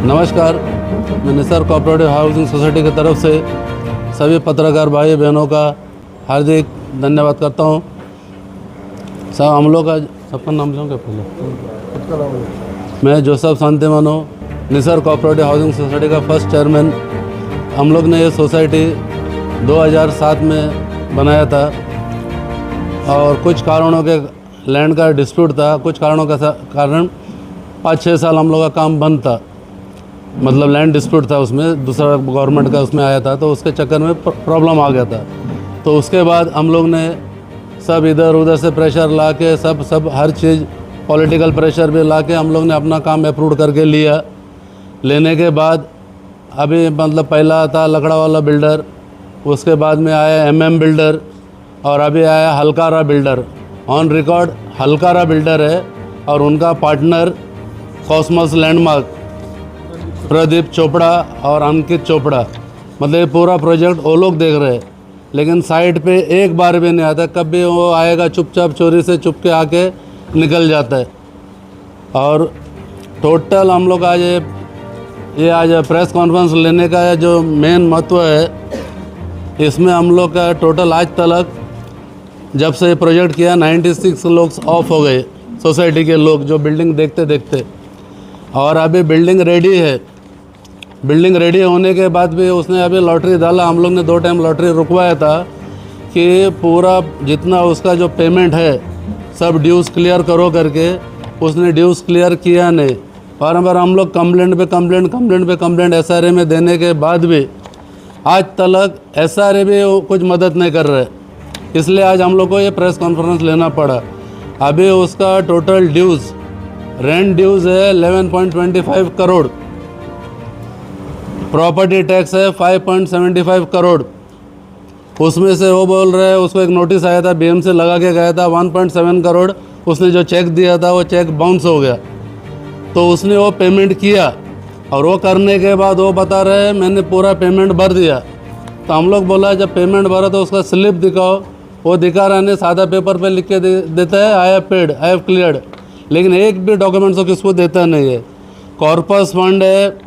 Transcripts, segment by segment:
नमस्कार, मैं Nisar cooperative housing society की तरफ से सभी पत्रकार भाई बहनों का हार्दिक धन्यवाद करता हूं। सब हम लोग का सबका नाम लूँगा पहले। मैं Joseph Shantimano, Nisar cooperative housing society का फर्स्ट चेयरमैन। हम लोग ने ये सोसाइटी 2007 में बनाया था और कुछ कारणों के लैंड का डिस्प्यूट था, कुछ कारणों के कारण 5-6 साल हम लोग का काम बंद था। मतलब लैंड डिस्प्यूट था, उसमें दूसरा गवर्नमेंट का उसमें आया था, तो उसके चक्कर में प्रॉब्लम आ गया था। तो उसके बाद हम लोग ने सब इधर उधर से प्रेशर ला के सब हर चीज़ पॉलिटिकल प्रेशर भी ला के हम लोग ने अपना काम अप्रूव करके लिया। लेने के बाद अभी मतलब पहला था लकड़ा वाला बिल्डर, उसके बाद में आया MM बिल्डर और अभी आया हलकारा बिल्डर। ऑन रिकॉर्ड हलकारा बिल्डर है और उनका partner cosmos landmark Pradeep Chopra और अंकित चोपड़ा। मतलब ये पूरा प्रोजेक्ट वो लोग देख रहे हैं, लेकिन साइट पे एक बार भी नहीं आता। कभी वो आएगा चुपचाप चोरी से चुप के आके निकल जाता है। और टोटल हम लोग आज ये आज प्रेस कॉन्फ्रेंस लेने का जो मेन महत्व है, इसमें हम लोग का टोटल आज तक जब से ये प्रोजेक्ट किया 96 लोग ऑफ हो गए, सोसाइटी के लोग जो बिल्डिंग देखते देखते। और अभी बिल्डिंग रेडी है। बिल्डिंग रेडी होने के बाद भी उसने अभी लॉटरी डाला। हम लोग ने 2 टाइम लॉटरी रुकवाया था कि पूरा जितना उसका जो पेमेंट है सब ड्यूज़ क्लियर करो करके, उसने ड्यूज़ क्लियर किया नहीं। बार हम लोग कंप्लेंट पे कंप्लेंट SRA में देने के बाद भी आज तक SRA भी कुछ मदद नहीं कर रहे। इसलिए आज हम लोग को ये प्रेस कॉन्फ्रेंस लेना पड़ा। अभी उसका टोटल ड्यूज़ रेंट ड्यूज़ है 11.25 करोड़, प्रॉपर्टी टैक्स है 5.75 करोड़। उसमें से वो बोल रहे हैं, उसको एक नोटिस आया था, BMC लगा के गया था 1.7 करोड़। उसने जो चेक दिया था वो चेक बाउंस हो गया, तो उसने वो पेमेंट किया और वो करने के बाद वो बता रहे हैं मैंने पूरा पेमेंट भर दिया। तो हम लोग बोला जब पेमेंट भरा तो उसका स्लिप दिखाओ। वो दिखा रहा है, सादा पेपर पे लिख के देता है I have paid, I have cleared, लेकिन एक भी डॉक्यूमेंट्स को किसको देता नहीं है। कॉर्पस फंड है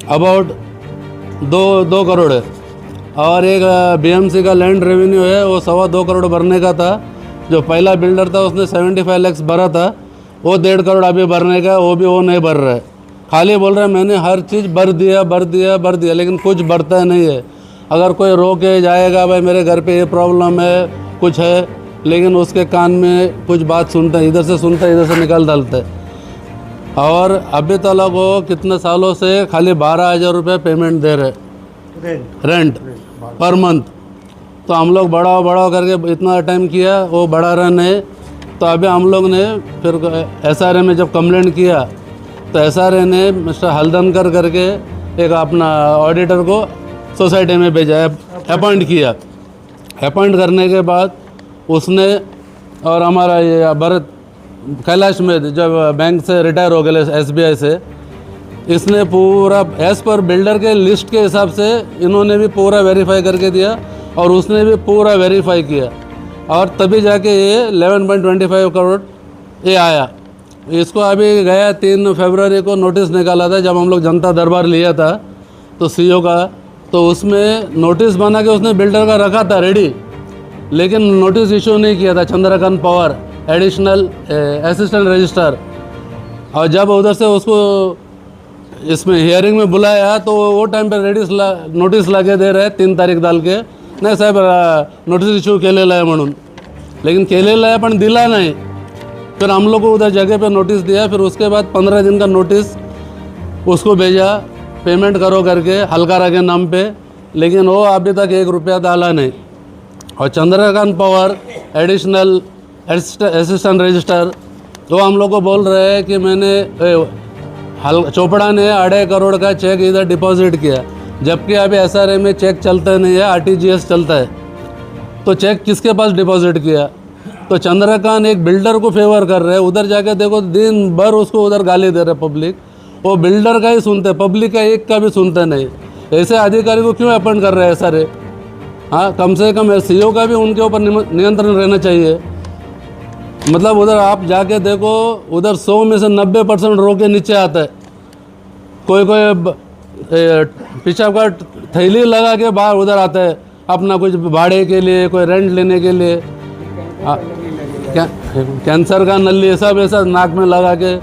अबाउट 2 करोड़ है और एक BMC का लैंड रेवेन्यू है, वो 2.25 करोड़ भरने का था। जो पहला बिल्डर था उसने 75 लाख भरा था, वो 1.5 करोड़ अभी भरने का, वो भी वो नहीं भर रहा है। खाली बोल रहा है मैंने हर चीज़ भर दिया, लेकिन कुछ भरता नहीं है। अगर कोई रो के जाएगा भाई मेरे घर पे ये प्रॉब्लम है, कुछ है, लेकिन उसके कान में कुछ बात सुनता है, इधर से सुनता है, इधर से निकाल डालता है। और अभी तक वो कितने सालों से खाली 12,000 रुपये पेमेंट दे रहे रेंट पर मंथ। तो हम लोग बढ़ाओ करके इतना टाइम किया, वो बढ़ा रहा नहीं। तो अभी हम लोग ने फिर SRA में जब कंप्लेंट किया तो SRA ने मिस्टर हल्दनकर करके एक अपना ऑडिटर को सोसाइटी में भेजा, अपॉइंट किया। अपॉइंट करने के बाद उसने और हमारा ये भरत कैलाश में जब बैंक से रिटायर हो गए SBI से, इसने पूरा एज पर बिल्डर के लिस्ट के हिसाब से इन्होंने भी पूरा वेरीफाई करके दिया और उसने भी पूरा वेरीफाई किया और तभी जाके ये 11.25 करोड़ ये आया। इसको अभी गया 3 फरवरी को नोटिस निकाला था जब हम लोग जनता दरबार लिया था तो CO का, तो उसमें नोटिस बना के उसने बिल्डर का रखा था रेडी, लेकिन नोटिस इशू नहीं किया था। Chandrakant Pawar additional assistant registrar. और जब उधर से उसको इसमें हियरिंग में बुलाया तो वो टाइम पर नोटिस ला के दे रहे 3 तारीख डाल के, नाही साहेब नोटिस इशू केलेलं आहे म्हणून, लेकिन केलेलं आहे पण दिला नहीं। फिर हम लोग को उधर जगह पे नोटिस दिया, फिर उसके बाद 15 दिन का नोटिस उसको भेजा पेमेंट करो करके हलकारा के नाम पे, लेकिन वो अभी तक 1 रुपया डाला नहीं। और Chandrakant Pawar additional assistant registrar, वो हम लोग को बोल रहे हैं कि मैंने चोपड़ा ने 2.5 करोड़ का चेक इधर डिपॉजिट किया, जबकि अभी SRA में चेक चलता नहीं है, RTGS चलता है। तो चेक किसके पास डिपॉजिट किया? तो चंद्रकांत एक बिल्डर को फेवर कर रहे हैं। उधर जाके देखो दिन भर उसको उधर गाली दे रहे पब्लिक, वो बिल्डर का ही सुनते, पब्लिक का एक का भी सुनते नहीं। ऐसे अधिकारी को क्यों अपॉइंट कर रहे हैं SRA? हाँ, कम से कम CO का भी उनके ऊपर नियंत्रण रहना चाहिए। मतलब उधर आप जाके देखो, उधर 100 में से 90% रो के नीचे आता है। कोई कोई पेशाब का थैली लगा के बाहर उधर आता है अपना कुछ भाड़े के लिए, कोई रेंट लेने के लिए। कैंसर का नली ये सब ऐसा नाक में लगा के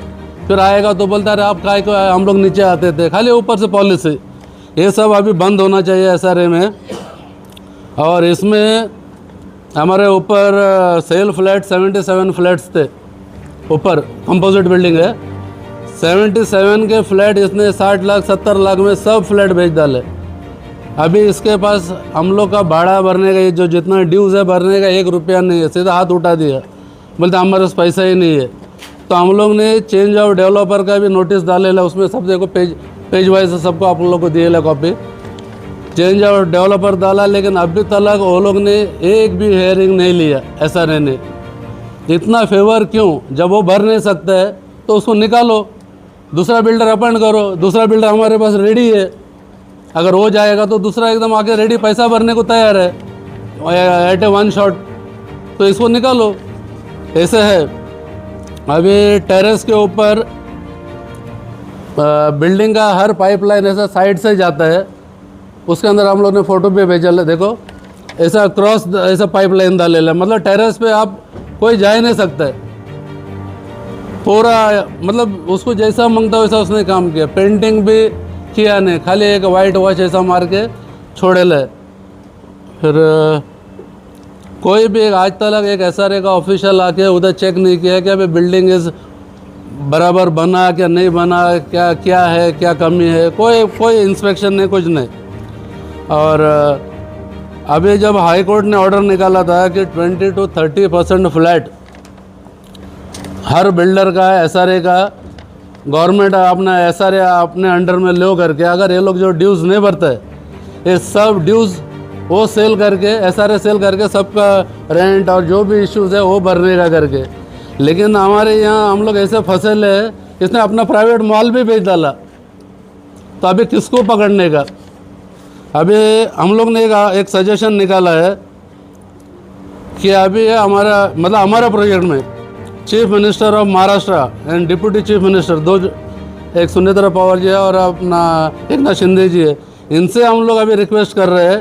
फिर आएगा तो बोलता है आप काय को हम लोग नीचे आते थे, खाली ऊपर से पॉलिसी। ये सब अभी बंद होना चाहिए SRA में। और इसमें हमारे ऊपर सेल फ्लैट 77 फ्लैट्स थे, ऊपर कंपोजिट बिल्डिंग है। 77 के फ्लैट इसने 60 लाख 70 लाख में सब फ्लैट बेच डाले। अभी इसके पास हम लोग का भाड़ा भरने का जो जितना ड्यूज़ है भरने का 1 रुपया नहीं है, सीधा हाथ उठा दिया, बोलते हमारे पास पैसा ही नहीं है। तो हम लोग ने चेंज ऑफ डेवलपर का भी नोटिस डाले ला, उसमें सब देखो पेज वाइज सबको आप लोग को दिए ला कॉपी। चेंज ऑफ डेवलपर डाला, लेकिन अभी तक वो लोग ने एक भी हेयरिंग नहीं लिया SRA ने। इतना फेवर क्यों? जब वो भर नहीं सकता है तो उसको निकालो, दूसरा बिल्डर अपॉइंट करो। दूसरा बिल्डर हमारे पास रेडी है, अगर हो जाएगा तो दूसरा एकदम आके रेडी पैसा भरने को तैयार है एट ए वन शॉट, तो इसको निकालो। ऐसे है। अभी टेरेस के ऊपर बिल्डिंग का हर पाइपलाइन ऐसा साइड से जाता है, उसके अंदर हम लोग ने फ़ोटो भी भेजा है, देखो ऐसा क्रॉस ऐसा पाइपलाइन डाले, मतलब टेरेस पे आप कोई जा ही नहीं सकता है पूरा। मतलब उसको जैसा मांगता वैसा उसने काम किया, पेंटिंग भी किया नहीं, खाली एक वाइट वॉश ऐसा मार के छोड़े ले। फिर कोई भी आज तक एक SRA का ऑफिशियल आके उधर चेक नहीं किया कि अभी बिल्डिंग इस बराबर बना क्या नहीं बना, क्या क्या है, क्या कमी है, कोई इंस्पेक्शन नहीं, कुछ नहीं। और अभी जब हाई कोर्ट ने ऑर्डर निकाला था कि 20 to 30% फ्लैट हर बिल्डर का SRA का गवर्नमेंट अपना SRA अपने अंडर में लो करके, अगर ये लोग जो ड्यूज़ नहीं भरते ये सब ड्यूज़ वो सेल करके SRA सेल करके सबका रेंट और जो भी इश्यूज़ है वो भरने का करके। लेकिन हमारे यहाँ हम लोग ऐसे फसल है, इसने अपना प्राइवेट मॉल भी बेच डाला, तो अभी किसको पकड़ने का? अभी हम लोग ने एक सजेशन निकाला है कि अभी हमारा मतलब हमारा प्रोजेक्ट में chief minister of Maharashtra and deputy chief minister दो, एक सुनीता पवार जी है और अपना एकनाथ शिंदे जी है, इनसे हम लोग अभी रिक्वेस्ट कर रहे हैं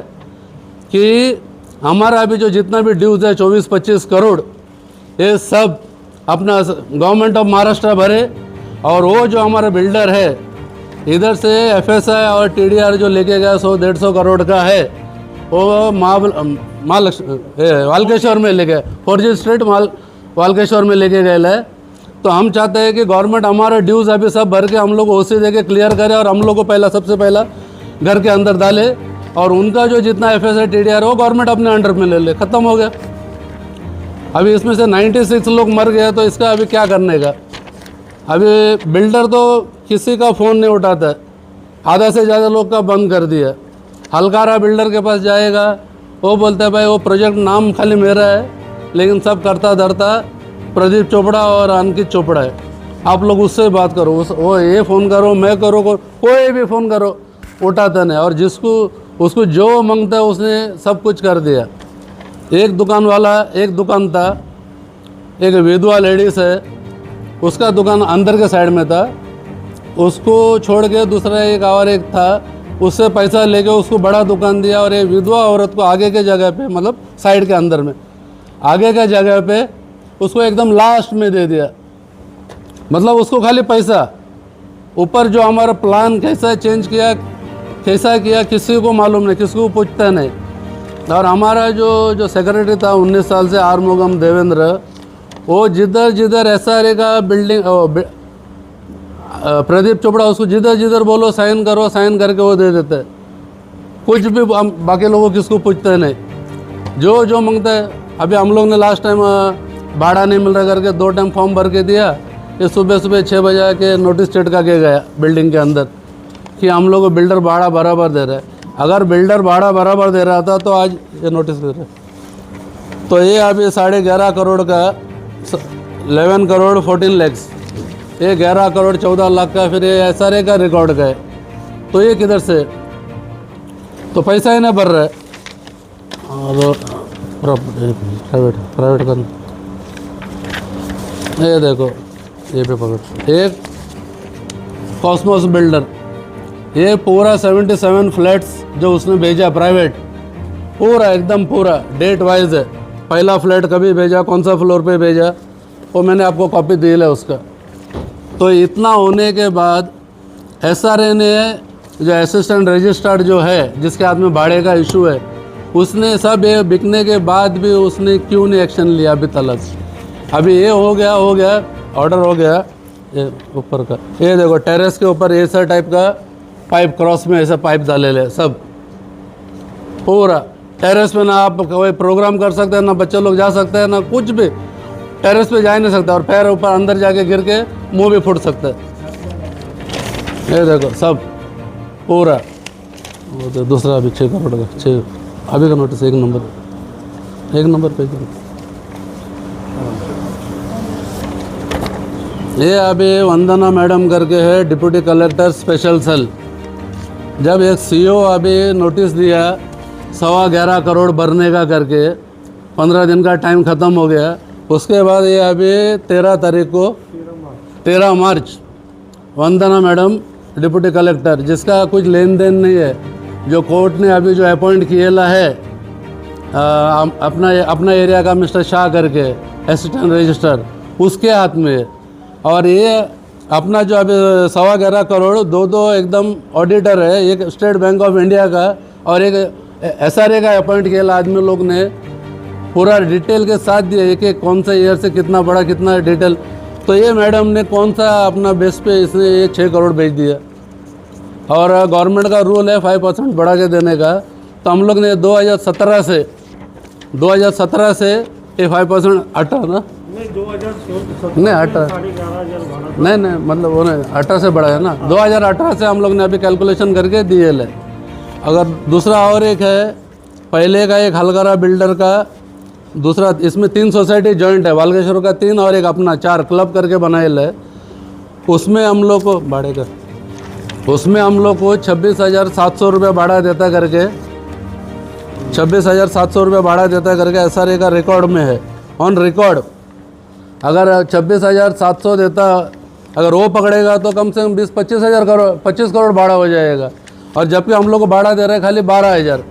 कि हमारा अभी जो जितना भी ड्यूज़ है 24-25 करोड़ ये सब अपना गवर्नमेंट ऑफ महाराष्ट्र भरे। और वो जो हमारा बिल्डर है इधर से FSI और TDR जो लेके गया 100-150 करोड़ का है, वो वालकेश्वर में ले गए, 4G स्ट्रीट वालकेश्वर में लेके गए है। तो हम चाहते हैं कि गवर्नमेंट हमारा ड्यूज़ अभी सब भर के हम लोग OC दे के क्लियर करे और हम लोग को पहला सबसे पहला घर के अंदर डाले, और उनका जो जितना FSI TDR हो गवर्नमेंट अपने अंडर में ले ले, ख़त्म हो गया। अभी इसमें से 96 लोग मर गए, तो इसका अभी क्या करने का? अभी बिल्डर तो किसी का फ़ोन नहीं उठाता है, आधा से ज़्यादा लोग का बंद कर दिया। हलकारा बिल्डर के पास जाएगा, वो बोलता है भाई वो प्रोजेक्ट नाम खाली मेरा है, लेकिन सब करता धरता प्रदीप चोपड़ा और अंकित चोपड़ा है। आप लोग उससे बात करो, वो ये फ़ोन करो, मैं करो, कोई भी फ़ोन करो, उठाता नहीं। और जिसको उसको जो मांगता है उसने सब कुछ कर दिया। एक दुकान वाला, एक दुकान था, एक विधवा लेडीज़ है, उसका दुकान अंदर के साइड में था, उसको छोड़ के दूसरा एक था, उससे पैसा लेके उसको बड़ा दुकान दिया, और ये विधवा औरत को आगे के जगह पे, मतलब साइड के अंदर में आगे के जगह पे उसको एकदम लास्ट में दे दिया। मतलब उसको खाली पैसा, ऊपर जो हमारा प्लान कैसा चेंज किया, कैसा किया, किसी को मालूम नहीं, किसी को पूछता नहीं। और हमारा जो सेक्रेटरी था 19 साल से आरमुगम देवेंद्र, वो जिधर जिधर SRA का बिल्डिंग प्रदीप चोपड़ा उसको जिधर जिधर बोलो साइन करो, साइन करके वो दे देते, कुछ भी बाकी लोगों किसको पूछते नहीं, जो जो मांगता है। अभी हम लोग ने लास्ट टाइम भाड़ा नहीं मिल रहा करके 2 टाइम फॉर्म भर के दिया, ये सुबह 6 बजे के नोटिस चिटका के गया बिल्डिंग के अंदर कि हम लोग को बिल्डर भाड़ा बराबर दे रहा है। अगर बिल्डर भाड़ा बराबर दे रहा था तो आज ये नोटिस दे रहे। तो ये अभी 11.5 करोड़ का 11 करोड़ 14 लाख, ये 11 करोड़ 14 लाख का, फिर ये SRA का रिकॉर्ड का है। तो ये किधर से? तो पैसा ही नहीं भर रहा है। और प्राइवेट करना, ये देखो, ये पे पकड़, एक कॉस्मोस बिल्डर ये पूरा 77 फ्लैट्स जो उसने भेजा प्राइवेट, पूरा एकदम पूरा डेट वाइज है। पहला फ्लैट कभी भेजा, कौन सा फ्लोर पे भेजा, वो मैंने आपको कॉपी दी है उसका। तो इतना होने के बाद SRA ने जो असिस्टेंट रजिस्ट्रार जो है, जिसके हाथ में भाड़े का इशू है, उसने सब ये बिकने के बाद भी उसने क्यों नहीं एक्शन लिया अभी तक। अभी ये हो गया ऑर्डर हो गया ये ऊपर का, ये देखो टेरेस के ऊपर ऐसा टाइप का पाइप क्रॉस में ऐसा पाइप डाले ले सब पूरा टेरेस पे। ना आप कोई प्रोग्राम कर सकते हैं, ना बच्चे लोग जा सकते हैं, ना कुछ भी, टेरेस पे जा ही नहीं सकता। और पैर ऊपर अंदर जाके गिर के मुंह भी फूट सकता है। ये देखो सब पूरा, वो तो दूसरा अभी 6 करोड़ का, 6 अभी का नोटिस 1 नंबर पे। ये अभी वंदना मैडम करके है, डिप्टी कलेक्टर स्पेशल सेल। जब एक CO अभी नोटिस दिया 11.25 करोड़ भरने का करके, 15 दिन का टाइम ख़त्म हो गया। उसके बाद ये अभी 13 तारीख को 13 मार्च वंदना मैडम डिप्टी कलेक्टर, जिसका कुछ लेन देन नहीं है, जो कोर्ट ने अभी जो अपॉइंट किया है अपना एरिया का मिस्टर शाह करके असिस्टेंट रजिस्ट्रार, उसके हाथ में है। और ये अपना जो अभी 11.25 करोड़ दो एकदम ऑडिटर है, एक स्टेट बैंक ऑफ इंडिया का और एक SRA का अपॉइंट किया आदमी लोग ने, पूरा डिटेल के साथ दिया एक कौन सा ईयर से कितना बड़ा कितना डिटेल। तो ये मैडम ने कौन सा अपना बेस पे इसने ये 6 करोड़ भेज दिया। और गवर्नमेंट का रूल है 5% बढ़ा के देने का। तो हम लोग ने 2017 से ये 5% हटा ना, नहीं हटा, नहीं मतलब वो नहीं 18 से बढ़ा है ना, 2018 से हम लोग ने अभी कैलकुलेशन करके दिए ले। अगर दूसरा और एक है, पहले का एक हलगरा बिल्डर का, दूसरा इसमें 3 सोसाइटी जॉइंट है, वालकेश्वर का 3 और एक अपना 4 क्लब करके बनाए ले। उसमें हम लोग को भाड़े का, उसमें हम लोग को 26,700 रुपये भाड़ा देता करके, 26,700 रुपये भाड़ा देता करके SRA का रिकॉर्ड में है, ऑन रिकॉर्ड। अगर 26,700 देता, अगर वो पकड़ेगा तो कम से कम 25 करोड़ भाड़ा हो जाएगा। और जबकि हम लोग को भाड़ा दे रहे हैं खाली 12,000,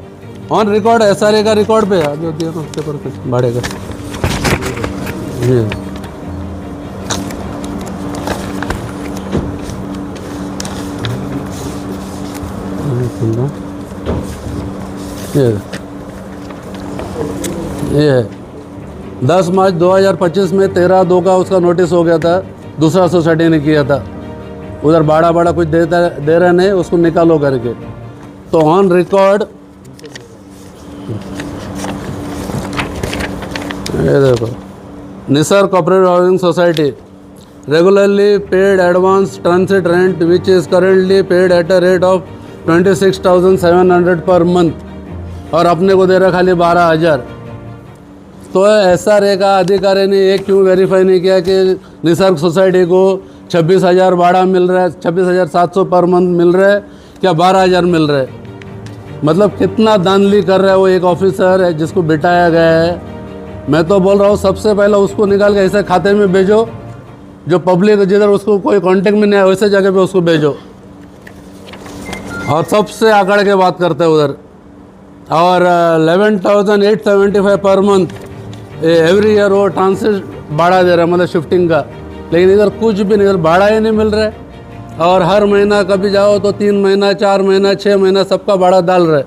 ऑन रिकॉर्ड SRA का रिकॉर्ड पे है। जो दिया ना उसके पर भाड़े का ये है 10 मार्च 2025 में 13/2 का उसका नोटिस हो गया था, दूसरा सोसाइटी ने किया था। उधर भाड़ा कुछ दे रहे नहीं, उसको निकालो करके। तो ऑन रिकॉर्ड ये देखो, Nisar cooperative housing society regularly paid advance transit rent which is currently paid at a rate of 26,700 per month, और अपने को दे रहा खाली 12,000। तो SRA का अधिकारी ने ये क्यों वेरीफाई नहीं किया कि निसर्ग सोसाइटी को 26,000 भाड़ा मिल रहा है, 26,700 पर मंथ मिल रहा है, क्या 12,000 मिल रहा है? मतलब कितना दानली कर रहा है वो एक ऑफिसर है जिसको बिठाया गया है। मैं तो बोल रहा हूँ सबसे पहले उसको निकाल के ऐसे खाते में भेजो जो पब्लिक जिधर उसको कोई कांटेक्ट में नहीं है, वैसे जगह पे उसको भेजो। और सबसे आकड़ के बात करते हैं उधर। और 11,875 पर मंथ एवरी ईयर वो ट्रांसिट भाड़ा दे रहा है, मतलब शिफ्टिंग का। लेकिन इधर कुछ भी नहीं, इधर भाड़ा ही नहीं मिल रहा है। और हर महीना कभी जाओ तो 3 महीना 4 महीना 6 महीना सबका भाड़ा डाल रहा है।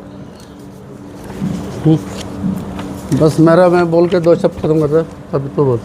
बस मैं बोल के 2 शब्द खत्म कर रहा है, अभी तो बोल।